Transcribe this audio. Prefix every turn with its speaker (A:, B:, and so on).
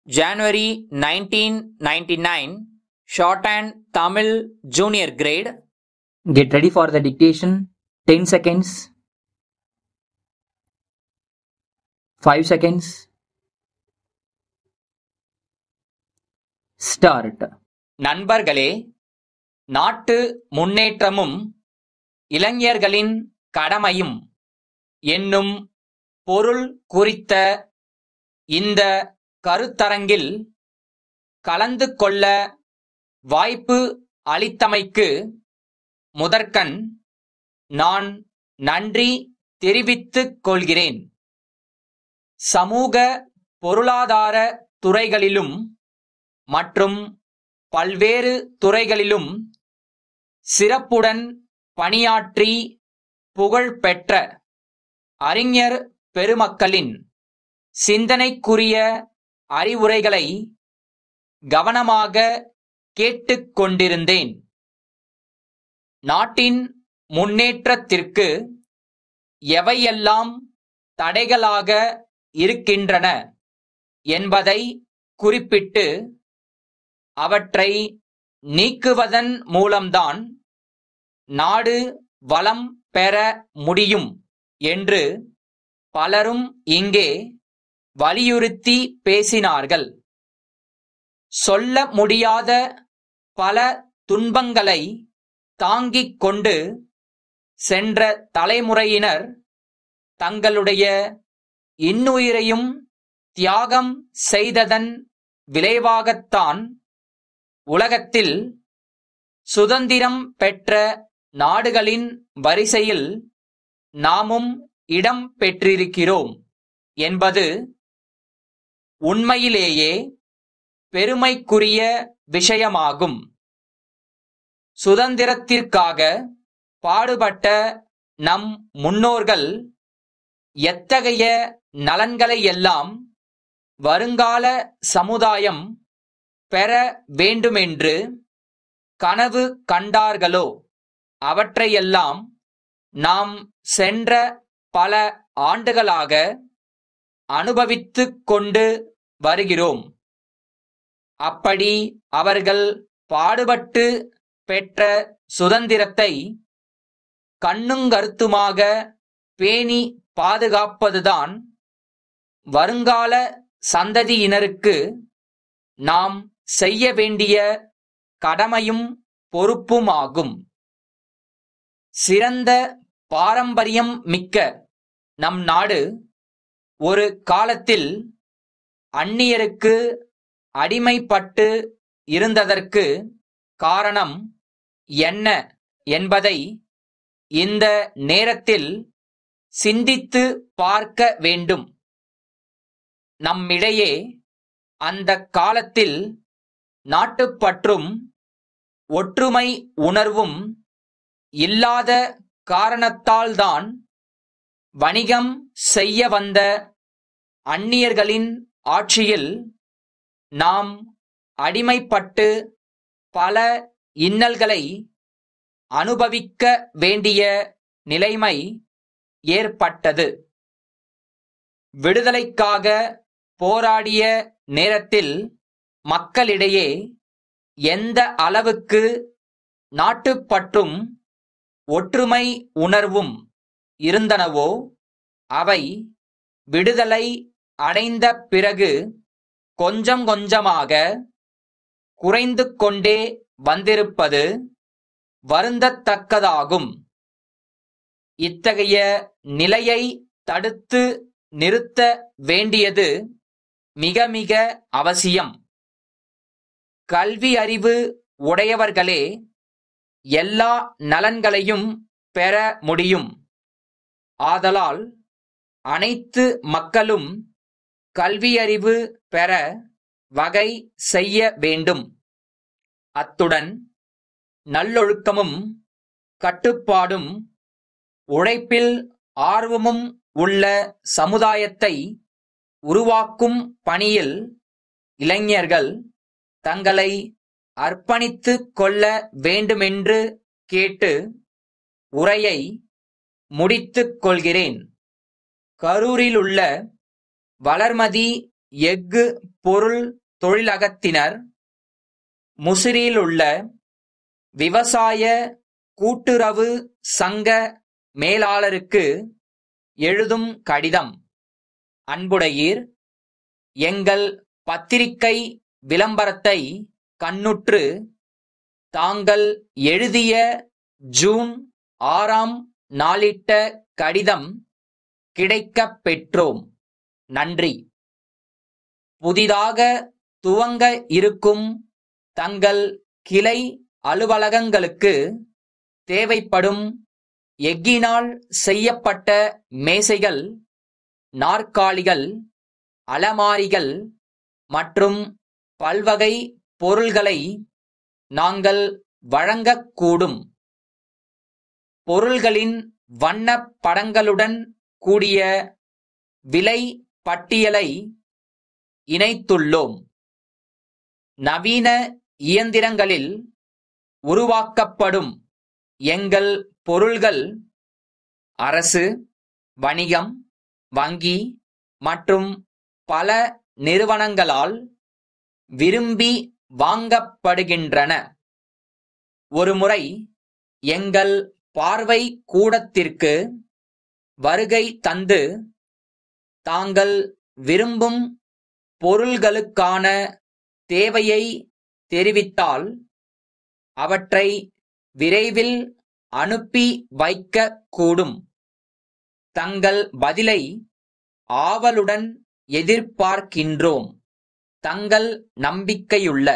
A: January 1999, Shorthand Tamil Junior Grade.
B: Get ready for the dictation. 10 seconds. 5 seconds. Start.
A: நண்பர்களே, நாட்டு முன்னேற்றமும் இளைஞர்களின் கடமையும் என்னும் பொருள் குறித்த இந்த கருத்தரங்கில் கலந்து கொள்ள வாய்ப்பு அளித்தமைக்கு முதற்கண் நான் நன்றி தெரிவித்துக் கொள்கிறேன். சமூக பொருளாதார துறைகளிலும் மற்றும் பல்வேறு துறைகளிலும் சிறப்புடன் பணியாற்றி புகழ்பெற்ற அறிஞர் பெருமக்களின் சிந்தனைக்குரிய அறிவுரைகளை கவனமாக கேட்டுக் கொண்டிருந்தேன். நாட்டின் முன்னேற்றத்திற்கு எவையெல்லாம் தடைகளாக இருக்கின்றன என்பதை குறிப்பிட்டு அவற்றை நீக்குவதன் மூலம்தான் நாடு வளம் பெற முடியும் என்று பலரும் இங்கே வலியுறுத்தி பேசினார்கள். சொல்ல முடியாத பல துன்பங்களை தாங்கிக் கொண்டு சென்ற தலைமுறையினர் தங்களுடைய இன்னுயிரையும் தியாகம் செய்ததன் விளைவாகத்தான் உலகத்தில் சுதந்திரம் பெற்ற நாடுகளின் வரிசையில் நாமும் இடம் பெற்றிருக்கிறோம் என்பது உண்மையிலேயே பெருமைக்குரிய விஷயமாகும். சுதந்திரத்திற்காக பாடுபட்ட நம் முன்னோர்கள் எத்தகைய நலன்களையெல்லாம் வருங்கால சமுதாயம் பெற வேண்டுமென்று கனவு கண்டார்களோ அவற்றையெல்லாம் நாம் சென்ற பல ஆண்டுகளாக அனுபவித்துக் கொண்டு வருகிறோம். அப்படி அவர்கள் பாடுபட்டு பெற்ற சுதந்திரத்தை கண்ணுங்கருத்துமாக பேணி பாதுகாப்பதுதான் வருங்கால சந்ததியினருக்கு நாம் செய்ய வேண்டிய கடமையும் பொறுப்புமாகும். சிறந்த பாரம்பரியம் மிக்க நம் நாடு ஒரு காலத்தில் அந்நியருக்கு அடிமைப்பட்டு இருந்ததற்கு காரணம் என்ன என்பதை இந்த நேரத்தில் சிந்தித்து பார்க்க வேண்டும். நம்மிடையே அந்த காலத்தில் நாட்டுப்பற்றும் ஒற்றுமை உணர்வும் இல்லாத காரணத்தால்தான் வணிகம் செய்ய வந்த அந்நியர்களின் ஆட்சியில் நாம் அடிமைப்பட்டு பல இன்னல்களை அனுபவிக்க வேண்டிய நிலைமை ஏற்பட்டது. விடுதலைக்காக போராடிய நேரத்தில் மக்களிடையே எந்த அளவுக்கு நாட்டுப்பற்றும் ஒற்றுமை உணர்வும் இருந்தனவோ அவை விடுதலை அடைந்த பிறகு கொஞ்சம் கொஞ்சமாக குறைந்து கொண்டே வந்திருப்பது வருந்தத்தக்கதாகும். இத்தகைய நிலையை தடுத்து நிறுத்த வேண்டியது மிக மிக அவசியம். கல்வி அறிவு உடையவர்களே எல்லா நலன்களையும் பெற முடியும். ஆதலால் அனைத்து மக்களும் கல்வியறிவு பெற வகை செய்ய வேண்டும். அத்துடன் நல்லொழுக்கமும் கட்டுப்பாடும் உழைப்பில் ஆர்வமும் உள்ள சமுதாயத்தை உருவாக்கும் பணியில் இளைஞர்கள் தங்களை அர்ப்பணித்துக் கொள்ள வேண்டுமென்று கேட்டு உரையை முடித்துக் கொள்கிறேன். கரூரிலுள்ள வளர்மதி எஃகு பொருள் தொழிலகத்தினர் முசிறியிலுள்ள விவசாய கூட்டுறவு சங்க மேலாளருக்கு எழுதும் கடிதம். அன்புடையீர், எங்கள் பத்திரிகை விளம்பரத்தை கண்ணுற்று தாங்கள் எழுதிய ஜூன் 6ஆம் நாளிட்ட கடிதம் கிடைக்கப் பெற்றோம். நன்றி. புதிதாக துவங்க இருக்கும் தங்கள் கிளை அலுவலகங்களுக்கு தேவைப்படும் எஃகினால் செய்யப்பட்ட மேசைகள், நாற்காலிகள், அலமாரிகள் மற்றும் பல்வகை பொருள்களை நாங்கள் வழங்கக்கூடும். பொருள்களின் வண்ணப் படங்களுடன் கூடிய விலை பட்டியலை இணைத்துள்ளோம். நவீன இயந்திரங்களில் உருவாக்கப்படும் எங்கள் பொருள்கள் அரசு, வணிகம், வங்கி மற்றும் பல நிறுவனங்களால் விரும்பி வாங்கப்படுகின்றன. ஒருமுறை எங்கள் பார்வை கூடத்திற்கு வருகை தந்து தாங்கள் விரும்பும் பொருள்களுக்கான தேவையை தெரிவித்தால் அவற்றை விரைவில் அனுப்பி வைக்கக் கூடும். தங்கள் பதிலை ஆவலுடன் எதிர்பார்க்கின்றோம். தங்கள் நம்பிக்கையுள்ள